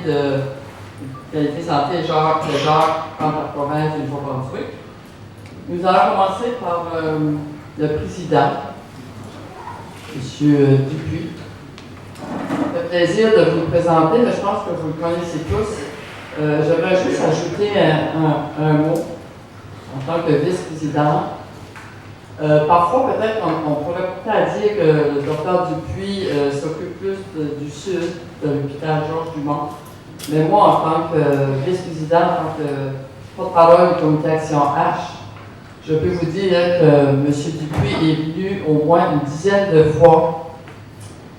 de qualité santé Jacques dans la province du Nouveau-Brunswick. Nous allons commencer par le président, M. Dupuis. Ça fait plaisir de vous le présenter, mais je pense que vous le connaissez tous. J'aimerais juste ajouter un mot en tant que vice-président. Parfois, peut-être, on pourrait peut-être dire que le docteur Dupuis s'occupe plus du sud de l'hôpital Georges-Dumont. Mais moi, en tant que vice-président, en tant que porte-parole du comité Action H, je peux vous dire que M. Dupuis est venu au moins une dizaine de fois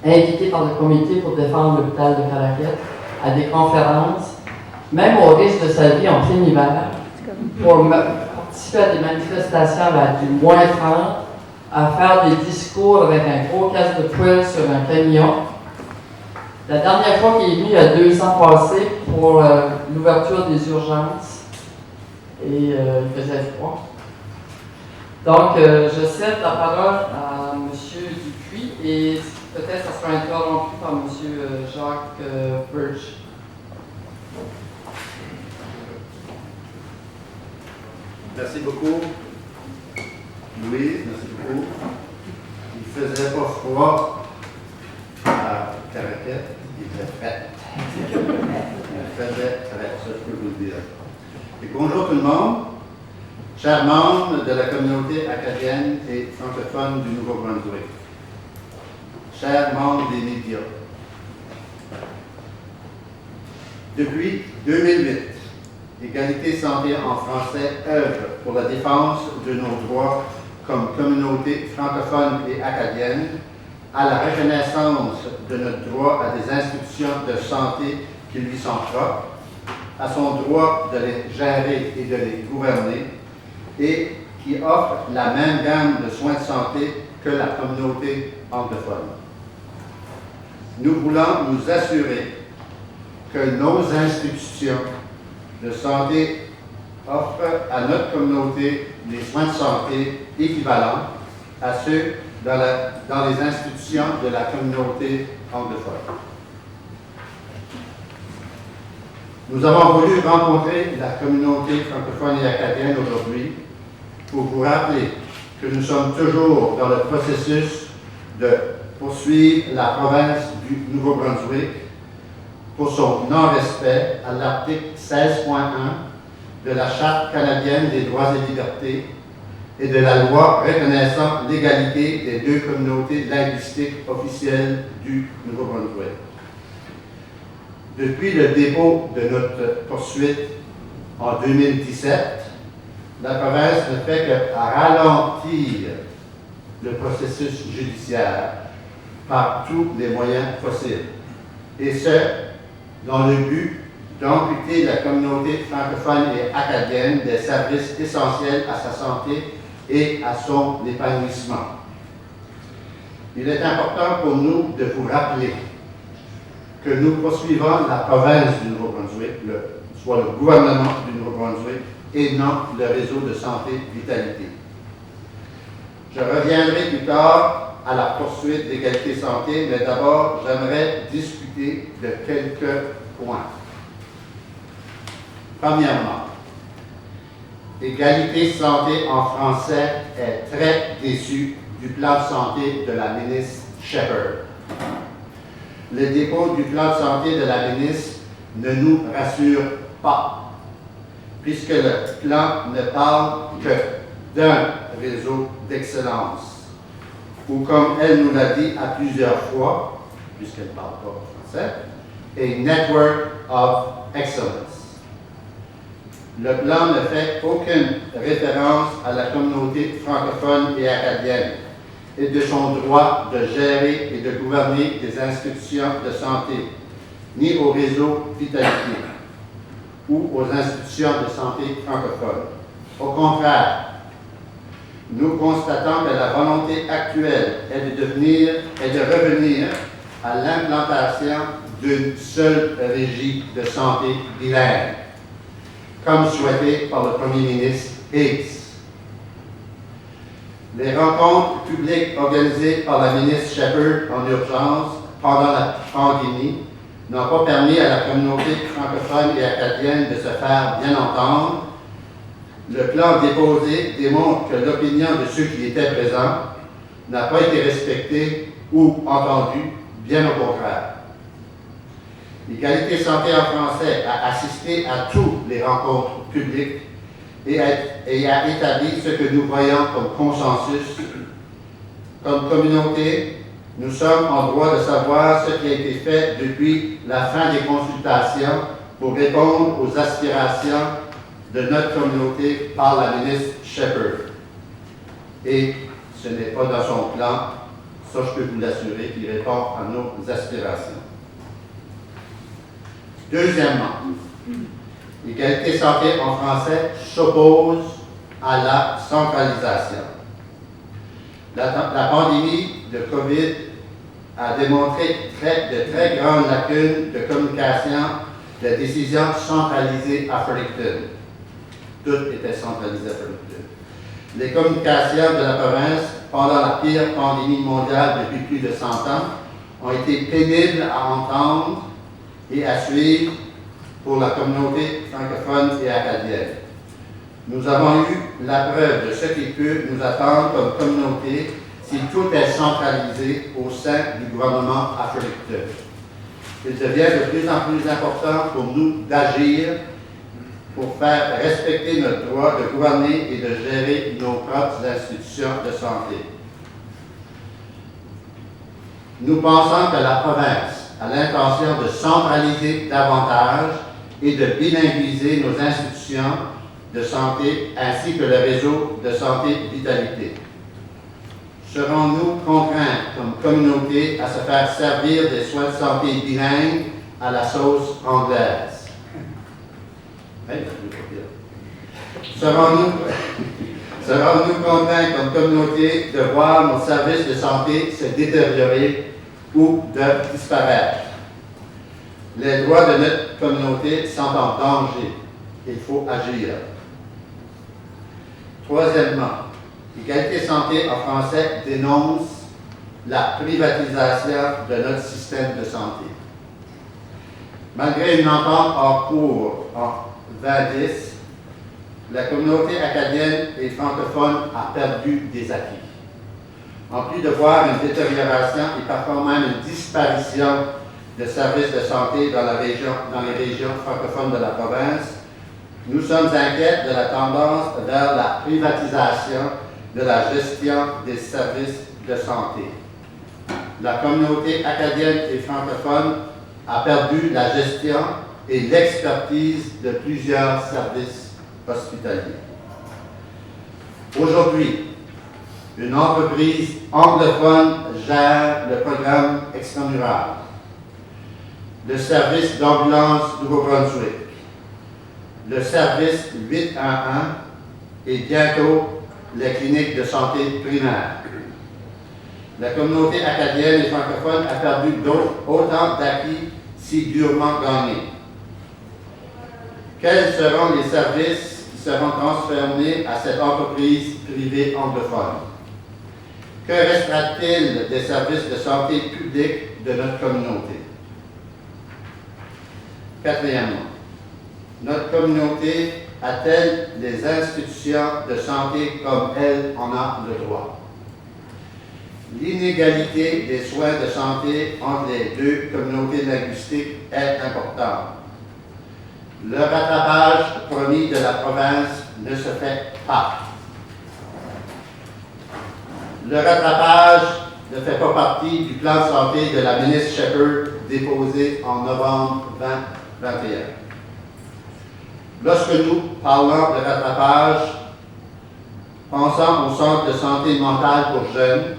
invité par le comité pour défendre l'hôpital de Caraquette à des conférences, même au risque de sa vie en plein hiver, pour participer à des manifestations à du moins 30, à faire des discours avec un gros casque de poêle sur un camion. La dernière fois qu'il est venu, il y a 2 ans passés, pour l'ouverture des urgences, et il faisait froid. Donc, je cède la parole à M. Dupuis, et peut-être ça sera interrompu par M. Jacques Birch. Merci beaucoup, Louise, merci beaucoup. Il ne faisait pas froid à Caraquette, il faisait frais. Il faisait frais, ça je peux vous le dire. Et bonjour tout le monde, chers membres de la communauté acadienne et francophone du Nouveau-Brunswick, chers membres des médias. Depuis 2008, Égalité Santé en français œuvre pour la défense de nos droits comme communauté francophone et acadienne, à la reconnaissance de notre droit à des institutions de santé qui lui sont propres, à son droit de les gérer et de les gouverner, et qui offre la même gamme de soins de santé que la communauté anglophone. Nous voulons nous assurer que nos institutions de santé offrent à notre communauté des soins de santé équivalents à ceux dans les institutions de la communauté anglophone. Nous avons voulu rencontrer la communauté francophone et acadienne aujourd'hui pour vous rappeler que nous sommes toujours dans le processus de poursuivre la province du Nouveau-Brunswick pour son non-respect à l'article 16.1 de la Charte canadienne des droits et libertés et de la loi reconnaissant l'égalité des 2 communautés linguistiques officielles du Nouveau-Brunswick. Depuis le dépôt de notre poursuite en 2017, la province ne fait que ralentir le processus judiciaire par tous les moyens possibles, et ce, dans le but d'amputer la communauté francophone et acadienne des services essentiels à sa santé et à son épanouissement. Il est important pour nous de vous rappeler que nous poursuivons la province du Nouveau-Brunswick, soit le gouvernement du Nouveau-Brunswick, et non le réseau de santé Vitalité. Je reviendrai plus tard à la poursuite d'égalité santé, mais d'abord, j'aimerais discuter de quelques points. Premièrement, Égalité santé en français est très déçu du plan de santé de la ministre Shepherd. Le dépôt du plan de santé de la ministre ne nous rassure pas, puisque le plan ne parle que d'un réseau d'excellence, ou comme elle nous l'a dit à plusieurs fois, puisqu'elle ne parle pas français, a network of excellence. Le plan ne fait aucune référence à la communauté francophone et acadienne et de son droit de gérer et de gouverner des institutions de santé, ni au réseau Vitalité ou aux institutions de santé francophones. Au contraire, nous constatons que la volonté actuelle est de revenir à l'implantation d'une seule régie de santé bilingue, comme souhaité par le Premier ministre Higgs. Les rencontres publiques organisées par la ministre Shepherd en urgence pendant la pandémie n'ont pas permis à la communauté francophone et acadienne de se faire bien entendre. Le plan déposé démontre que l'opinion de ceux qui étaient présents n'a pas été respectée ou entendue, bien au contraire. Égalité Santé en français a assisté à toutes les rencontres publiques et a établi ce que nous voyons comme consensus. Comme communauté, nous sommes en droit de savoir ce qui a été fait depuis la fin des consultations pour répondre aux aspirations de notre communauté par la ministre Shepherd. Et ce n'est pas dans son plan, ça je peux vous l'assurer, qui répond à nos aspirations. Deuxièmement, Égalité Santé en français s'oppose à la centralisation. La pandémie de COVID a démontré de très grandes lacunes de communication de décisions centralisées à Fredericton. Tout était centralisé à Fredericton. Les communications de la province pendant la pire pandémie mondiale depuis plus de 100 ans ont été pénibles à entendre et à suivre pour la communauté francophone et acadienne. Nous avons eu la preuve de ce qui peut nous attendre comme communauté si tout est centralisé au sein du gouvernement à Fredericton. Il devient de plus en plus important pour nous d'agir pour faire respecter notre droit de gouverner et de gérer nos propres institutions de santé. Nous pensons que la province a l'intention de centraliser davantage et de bilinguiser nos institutions de santé ainsi que le réseau de santé Vitalité. Serons-nous contraints comme communauté à se faire servir des soins de santé bilingues à la sauce anglaise? Serons-nous contraints comme communauté de voir nos services de santé se détériorer ou de disparaître? Les droits de notre communauté sont en danger. Il faut agir. Troisièmement, Égalité Santé en français dénonce la privatisation de notre système de santé. Malgré une entente en cours en 2010, la communauté acadienne et francophone a perdu des acquis. En plus de voir une détérioration et parfois même une disparition de services de santé dans les régions francophones de la province, nous sommes inquiets de la tendance vers la privatisation de la gestion des services de santé. La communauté acadienne et francophone a perdu la gestion et l'expertise de plusieurs services hospitaliers. Aujourd'hui, une entreprise anglophone gère le programme extramural, le service d'ambulance Nouveau-Brunswick, le service 811 et bientôt les cliniques de santé primaire. La communauté acadienne et francophone a perdu autant d'acquis si durement gagnés. Quels seront les services qui seront transférés à cette entreprise privée anglophone? Que restera-t-il des services de santé publique de notre communauté? Quatrièmement, notre communauté a-t-elle des institutions de santé comme elle en a le droit? L'inégalité des soins de santé entre les deux communautés linguistiques est importante. Le rattrapage promis de la province ne se fait pas. Le rattrapage ne fait pas partie du plan de santé de la ministre Shepherd déposé en novembre 2021. Lorsque nous parlons de rattrapage, pensons au centre de santé mentale pour jeunes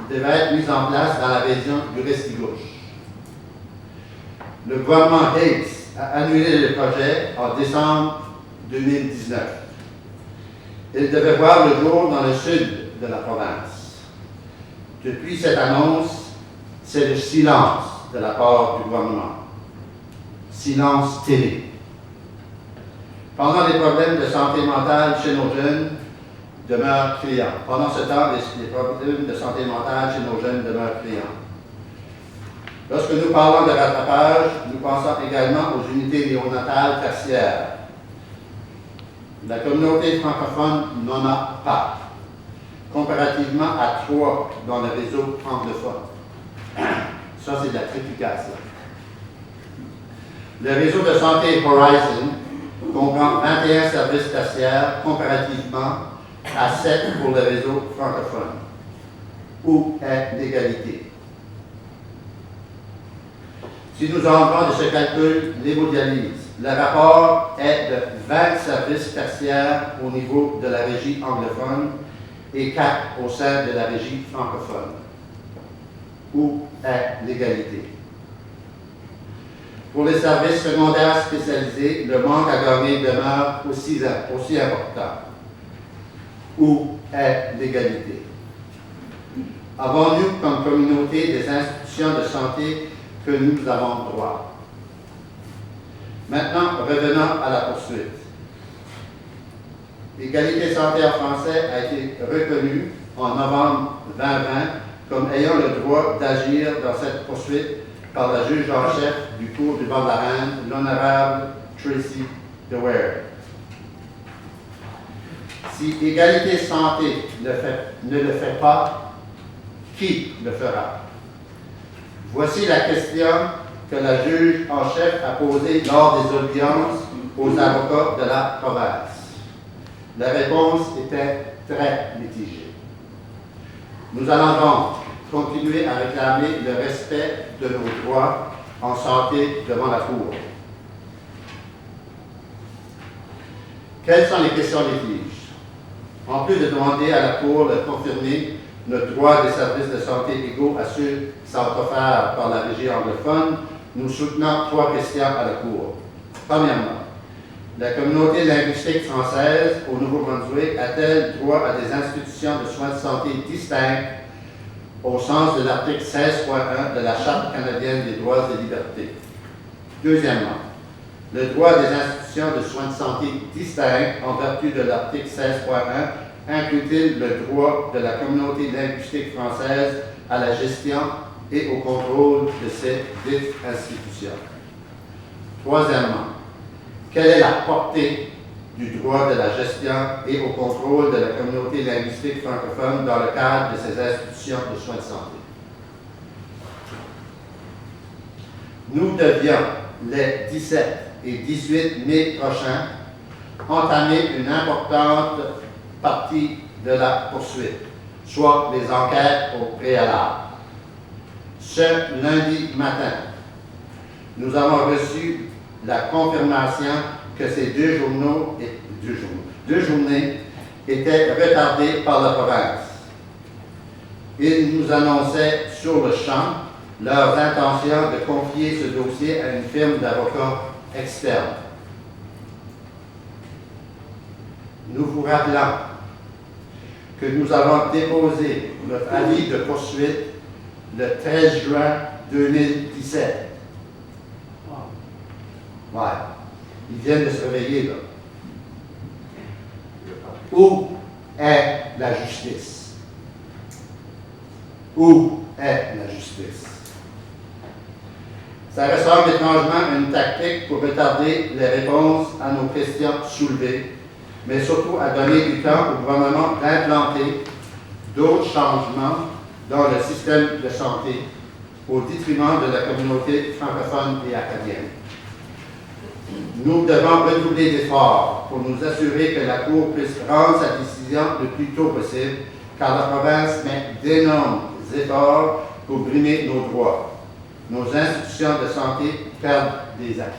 qui devait être mis en place dans la région du Restigouche. Le gouvernement Hayes a annulé le projet en décembre 2019. Il devait voir le jour dans le sud de la province. Depuis cette annonce, c'est le silence de la part du gouvernement. Silence télé. Pendant les problèmes de santé mentale chez nos jeunes demeurent criants. Pendant ce temps, les problèmes de santé mentale chez nos jeunes demeurent criants. Lorsque nous parlons de rattrapage, nous pensons également aux unités néonatales tertiaires. La communauté francophone n'en a pas, comparativement à 3 dans le réseau anglophone. Ça, c'est de la triplication. Le réseau de santé Horizon comprend 21 services tertiaires comparativement à 7 pour le réseau francophone. Où est l'égalité? Si nous enlevons de ce calcul l'hémodialyse, le rapport est de 20 services tertiaires au niveau de la régie anglophone et 4 au sein de la régie francophone. Où est l'égalité? Pour les services secondaires spécialisés, le manque à gagner demeure aussi important. Où est l'égalité? Avons-nous comme communauté des institutions de santé que nous avons droit? Maintenant, revenons à la poursuite. L'égalité santé en français a été reconnue en novembre 2020 comme ayant le droit d'agir dans cette poursuite par la juge en chef du cours du banc de la Reine, l'honorable Tracy DeWare. Si Égalité santé ne le fait pas, qui le fera? Voici la question que la juge en chef a posée lors des audiences aux avocats de la province. La réponse était très mitigée. Nous allons donc continuer à réclamer le respect de nos droits en santé devant la Cour. Quelles sont les questions litiges? En plus de demander à la Cour de confirmer le droit des services de santé égaux à ceux qui sont offerts par la régie anglophone, nous soutenons 3 questions à la Cour. Premièrement, la communauté linguistique française au Nouveau-Brunswick a-t-elle droit à des institutions de soins de santé distinctes au sens de l'article 16.1 de la Charte canadienne des droits et libertés? Deuxièmement, le droit des institutions de soins de santé distincts en vertu de l'article 16.1 inclut-il le droit de la communauté linguistique française à la gestion et au contrôle de ces dites institutions? Troisièmement, quelle est la portée du droit de la gestion et au contrôle de la communauté linguistique francophone dans le cadre de ces institutions de soins de santé? Nous devions, les 17 et 18 mai prochains, entamer une importante partie de la poursuite, soit les enquêtes au préalable. Ce lundi matin, nous avons reçu la confirmation que ces deux journées étaient retardées par la province. Ils nous annonçaient sur le champ leurs intentions de confier ce dossier à une firme d'avocats externe. Nous vous rappelons que nous avons déposé notre avis de poursuite le 13 juin 2017. Ouais, ils viennent de se réveiller là. Où est la justice? Où est la justice? Ça ressemble étrangement à une tactique pour retarder les réponses à nos questions soulevées, mais surtout à donner du temps au gouvernement d'implanter d'autres changements dans le système de santé au détriment de la communauté francophone et acadienne. Nous devons redoubler d'efforts pour nous assurer que la Cour puisse rendre sa décision le plus tôt possible, car la province met d'énormes efforts pour brimer nos droits. Nos institutions de santé perdent des acquis.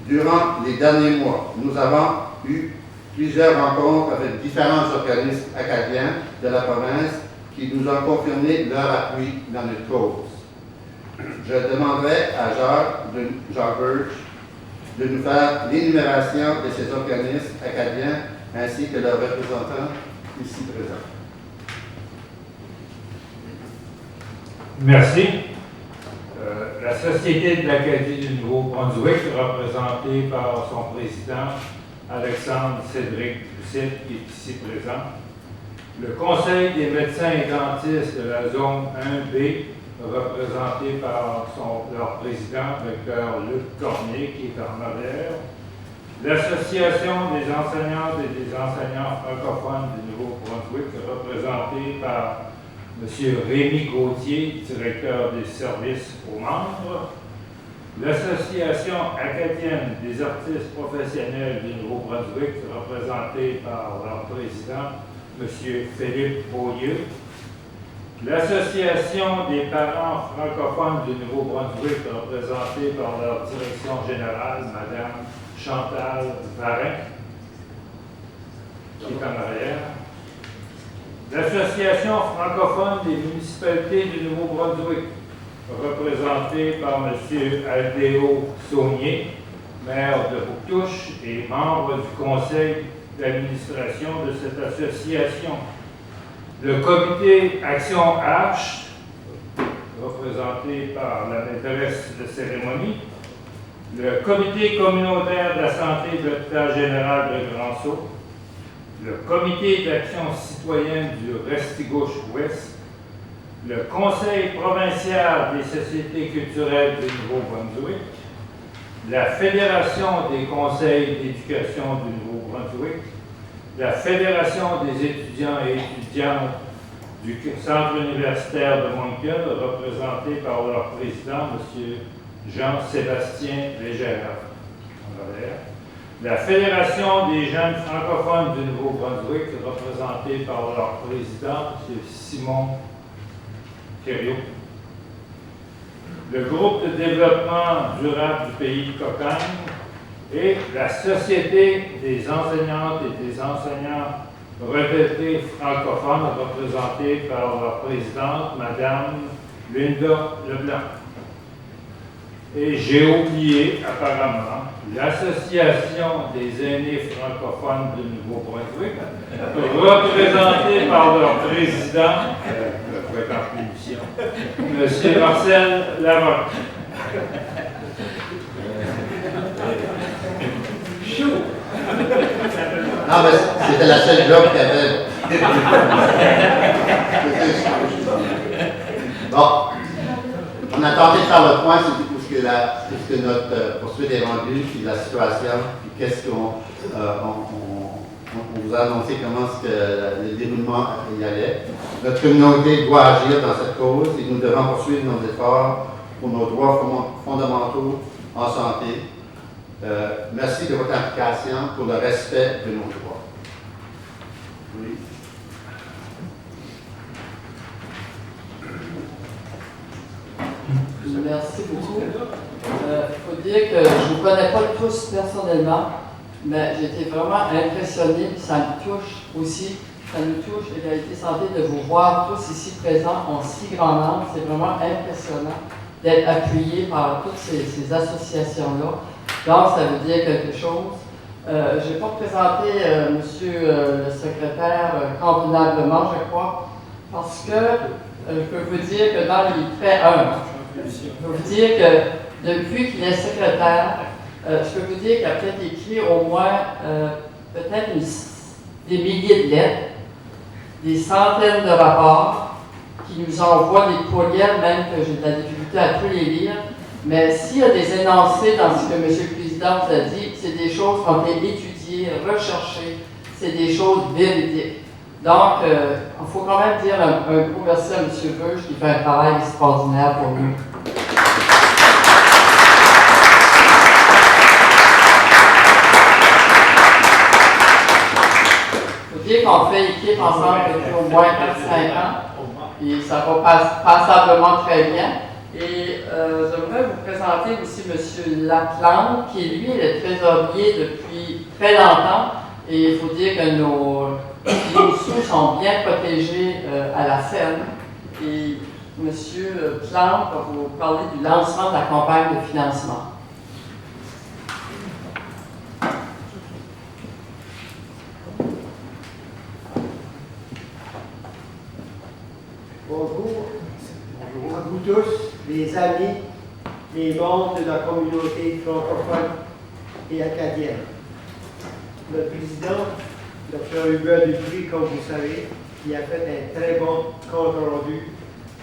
Durant les derniers mois, nous avons eu plusieurs rencontres avec différents organismes acadiens de la province qui nous ont confirmé leur appui dans notre cause. Je demanderai à Jacques Birch de nous faire l'énumération de ces organismes acadiens ainsi que leurs représentants ici présents. Merci. La Société de l'Acadie du Nouveau-Brunswick, représentée par son président Alexandre Cédric Doucet, qui est ici présent. Le Conseil des médecins et dentistes de la zone 1B représenté par leur président, Dr. Luc Cormier, qui est en arrière. L'Association des enseignantes et des enseignants francophones du Nouveau-Brunswick, représentée par M. Rémi Gauthier, directeur des services aux membres. L'Association acadienne des artistes professionnels du Nouveau-Brunswick, représentée par leur président, M. Philippe Beaulieu. L'Association des parents francophones du Nouveau-Brunswick, représentée par leur direction générale, Mme Chantal Varin, qui est en arrière. L'Association francophone des municipalités du Nouveau-Brunswick, représentée par M. Aldéo Saunier, maire de Bouctouche et membre du conseil d'administration de cette association. Le comité Action Arche, représenté par la maîtresse de cérémonie. Le comité communautaire de la santé de l'hôpital général de Grand-Sault. Le comité d'action citoyenne du Restigouche-Ouest. Le Conseil provincial des sociétés culturelles du Nouveau-Brunswick, la Fédération des conseils d'éducation du Nouveau-Brunswick, la Fédération des étudiants et étudiantes du Centre universitaire de Moncton, représentée par leur président, M. Jean-Sébastien Légère, la Fédération des jeunes francophones du Nouveau-Brunswick, représentée par leur président, M. Simon Thériault. Le groupe de développement durable du pays de Cocagne et la Société des enseignantes et des enseignants retraités francophones, représentée par leur présidente, Mme Linda Leblanc. Et j'ai oublié, apparemment, l'Association des aînés francophones du Nouveau-Brunswick, représentée par leur président, M. Marcel Larocque. Chou! Non, mais c'était la seule bloc qu'il y avait. Bon, on a tenté de faire le point sur tout ce que notre poursuite est rendue, puis la situation, puis qu'est-ce qu'on on vous a annoncé comment le déroulement y allait. Notre communauté doit agir dans cette cause et nous devons poursuivre nos efforts pour nos droits fondamentaux en santé. Merci de votre implication pour le respect de nos droits. Oui. Merci beaucoup. Il faut dire que je ne vous connais pas tous personnellement, mais j'ai été vraiment impressionnée, puis ça me touche aussi. Ça nous touche, Égalité Santé, de vous voir tous ici présents en si grand nombre. C'est vraiment impressionnant d'être appuyés par toutes ces associations-là. Donc, ça veut dire quelque chose. Je ne vais pas présenter monsieur le secrétaire convenablement, je crois, parce que je peux vous dire que dans les très humbles, je peux vous dire que depuis qu'il est secrétaire, je peux vous dire qu'il a peut-être écrit au moins peut-être des milliers de lettres, des centaines de rapports, qui nous envoient des courriels, même que j'ai de la difficulté à tous les lire. Mais s'il y a des énoncés dans ce que M. le Président vous a dit, c'est des choses qui ont été étudiées, recherchées, c'est des choses véridiques. Donc, il faut quand même dire un gros merci à M. Bush qui fait un travail extraordinaire pour nous. Il faut dire qu'on fait équipe ensemble depuis au moins 4-5 ans, et ça va passablement très bien. Et j'aimerais vous présenter aussi M. Laplante, qui lui est le trésorier depuis très longtemps. Et il faut dire que nos sous sont bien protégés à la ferme. Et M. Plante va vous parler du lancement de la campagne de financement. Bonjour à vous tous, les amis, les membres de la communauté francophone et acadienne. Notre président, Dr. Hubert Dupuis, comme vous savez, qui a fait un très bon compte rendu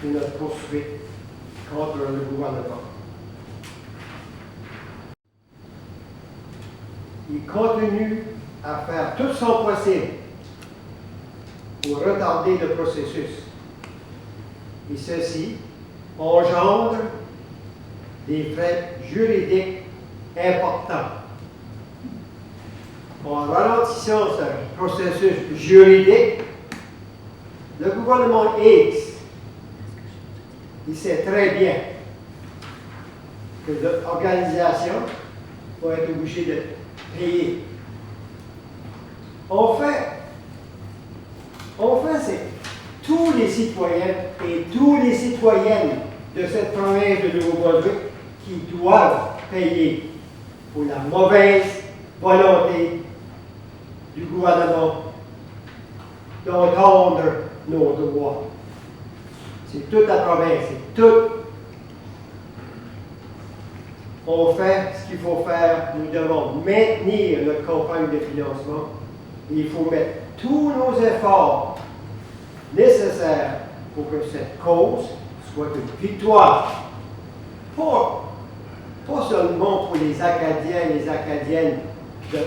de notre poursuite contre le gouvernement. Il continue à faire tout son possible pour retarder le processus. Et ceci engendre des frais juridiques importants. En ralentissant ce processus juridique, le gouvernement X, il sait très bien que l'organisation va être obligée de payer. En fait, c'est tous les citoyens et tous les citoyennes de cette province de Nouveau-Brunswick qui doivent payer pour la mauvaise volonté du gouvernement d'entendre nos droits. C'est toute la province, c'est tout. On fait ce qu'il faut faire. Nous devons maintenir notre campagne de financement. Il faut mettre tous nos efforts nécessaires pour que cette cause soit une victoire. Pas seulement pour les Acadiens et les Acadiennes de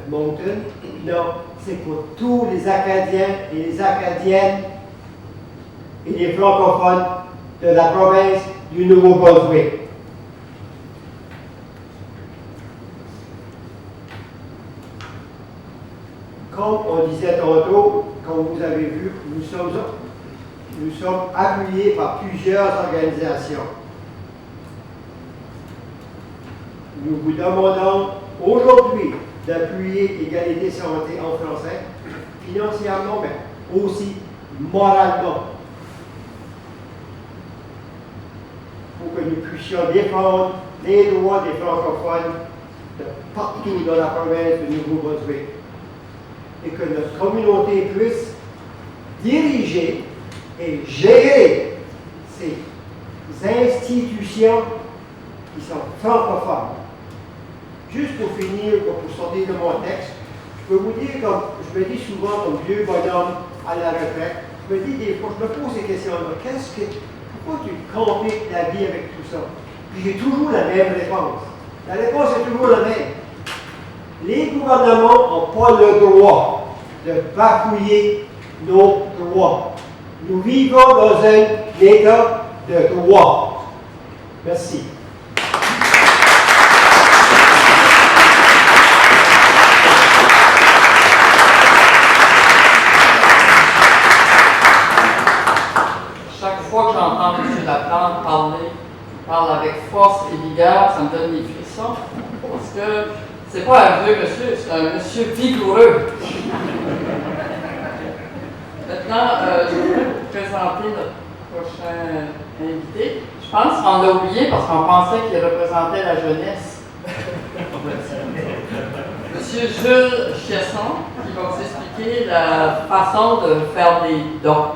Moncton, non, c'est pour tous les Acadiens et les Acadiennes et les francophones de la province du Nouveau-Brunswick. Comme on disait tantôt, comme vous avez vu, nous sommes appuyés par plusieurs organisations. Nous vous demandons aujourd'hui d'appuyer Égalité Santé en français, financièrement, mais aussi moralement, pour que nous puissions défendre les droits des francophones de partout dans la province de Nouveau-Brunswick et que notre communauté puisse diriger et gérer ces institutions qui sont francophones. Juste pour finir, pour sortir de mon texte, je peux vous dire, comme je me dis souvent comme vieux bonhomme à la retraite, je me dis des fois, je me pose ces questions-là, pourquoi tu compliques la vie avec tout ça? Puis j'ai toujours la même réponse. La réponse est toujours la même. Les gouvernements n'ont pas le droit de bafouiller nos droits. Nous vivons dans un état de droit. Merci. Chaque fois que j'entends M. Laplante parle avec force et vigueur, ça me donne des frissons, parce que c'est pas un vieux monsieur, c'est un monsieur vigoureux. Maintenant, je voudrais vous présenter notre prochain invité. Je pense qu'on l'a oublié parce qu'on pensait qu'il représentait la jeunesse. Monsieur Jules Chiasson, qui va vous expliquer la façon de faire des dons.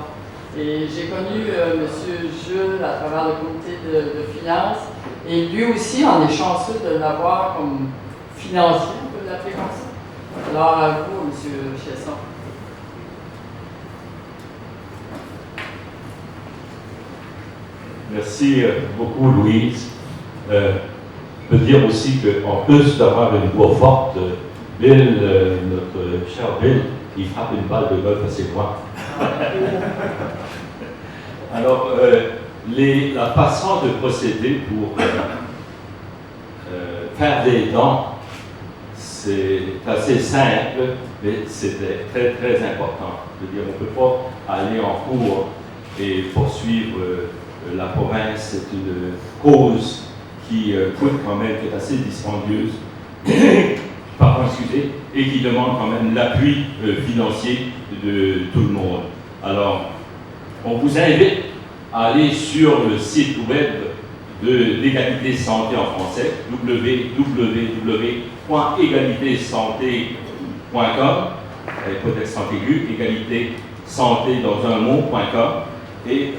Et j'ai connu monsieur Jules à travers le comité de finances. Et lui aussi, on est chanceux de l'avoir comme financier, on peut l'appeler comme ça. Alors, à vous, monsieur Chiasson. Merci beaucoup, Louise. Je peux dire aussi qu'en plus d'avoir une voix forte, Bill, notre cher Bill, il frappe une balle de golf assez loin. Alors, la façon de procéder pour faire des dons, c'est assez simple, mais c'était très, très important. Je veux dire, on ne peut pas aller en cours et poursuivre la province. C'est une cause qui coûte quand même, qui est assez dispendieuse, pardon, excusez, et qui demande quand même l'appui financier de tout le monde. Alors, on vous invite à aller sur le site web de l'égalité santé en français, www.égalitésanté.com, peut-être santé aiguë, égalité santé dans un mot.com, et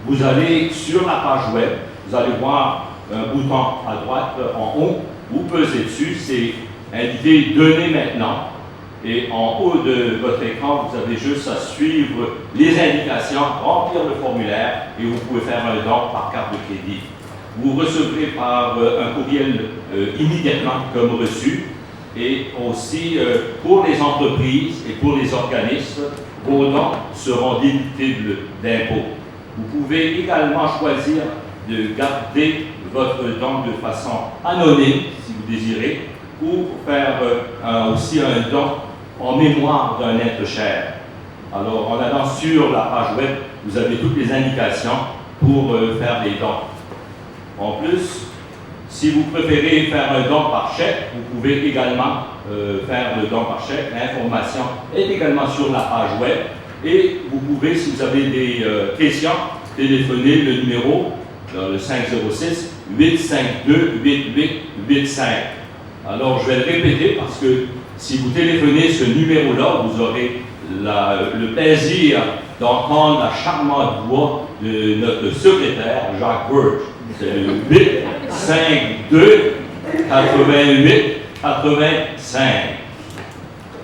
vous allez sur la page web, vous allez voir un bouton à droite en haut, vous pesez dessus, c'est indiqué « Donner maintenant ». Et en haut de votre écran, vous avez juste à suivre les indications, remplir le formulaire et vous pouvez faire un don par carte de crédit. Vous recevrez par un courriel immédiatement comme reçu. Et aussi, pour les entreprises et pour les organismes, vos dons seront déductibles d'impôts. Vous pouvez également choisir de garder votre don de façon anonyme, si vous désirez, ou faire aussi un don en mémoire d'un être cher. Alors, en allant sur la page web, vous avez toutes les indications pour faire des dons. En plus, si vous préférez faire un don par chèque, vous pouvez également faire le don par chèque. L'information est également sur la page web. Et vous pouvez, si vous avez des questions, téléphoner le numéro, le 506-852-8885. Alors, je vais le répéter parce que si vous téléphonez ce numéro-là, vous aurez le plaisir d'entendre la charmante voix de notre secrétaire, Jacques Birch. C'est le 852-88-85.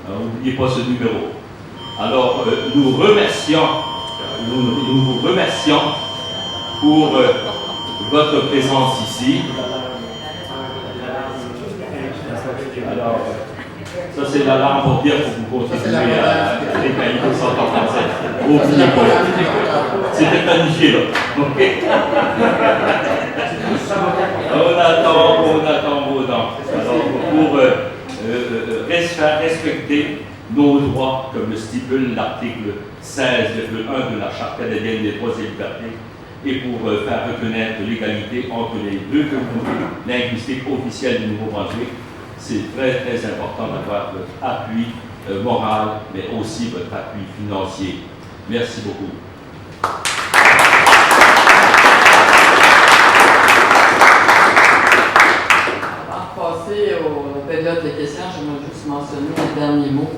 N'oubliez pas ce numéro. Alors, nous vous remercions pour votre présence ici. Alors, ça c'est l'alarme pour dire que vous continuez à décailler pour 137. Oubliez pas. C'était planifié là. OK? On attend vos dents. Alors, pour faire respecter nos droits, comme le stipule l'article 16,1 de la Charte canadienne des droits et libertés, et pour faire reconnaître l'égalité entre les deux communautés linguistiques officielles du Nouveau-Brunswick, c'est très, très important d'avoir votre appui moral, mais aussi votre appui financier. Merci beaucoup. Avant de passer à la période de questions, j'aimerais juste mentionner un dernier mot,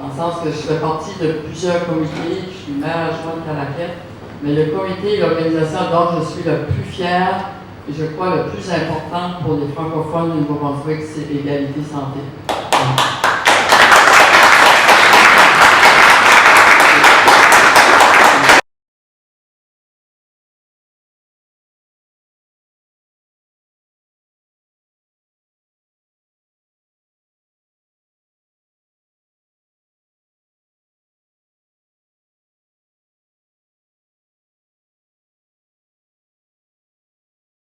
dans le sens que je fais partie de plusieurs comités, je suis maire adjointe à la quête, mais le comité et l'organisation dont je suis le plus fier, et je crois le plus important pour les francophones du Nouveau-Brunswick, c'est Égalité Santé.